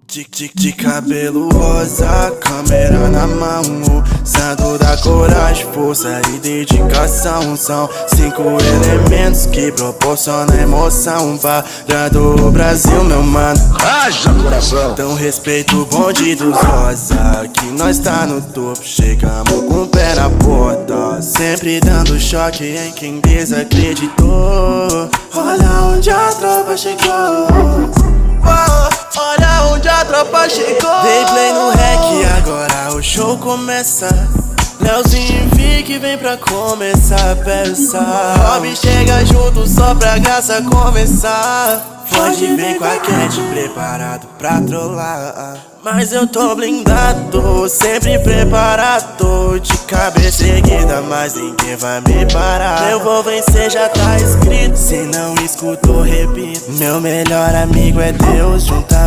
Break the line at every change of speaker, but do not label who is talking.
De cabelo rosa, câmera na mão, santo da coragem, força e dedicação. São 5 elementos que proporcionam emoção para o Brasil, meu mano.
Haja coração!
Então respeita o bonde dos rosa, que nós tá no topo, chegamos com o pé na porta, sempre dando choque em quem desacreditou. Olha onde a tropa chegou, olha onde a tropa chegou. Dei play no rec, agora o show começa. Leozinho e Vic vem pra começar a peça. Rob chega junto só pra graça começar. Pode vir com a Cat preparado pra trollar, mas eu tô blindado, sempre preparado. De cabeça erguida, mas ninguém vai me parar. Eu vou vencer, já tá escrito, se não escutou, repito. Meu melhor amigo é Deus, juntamente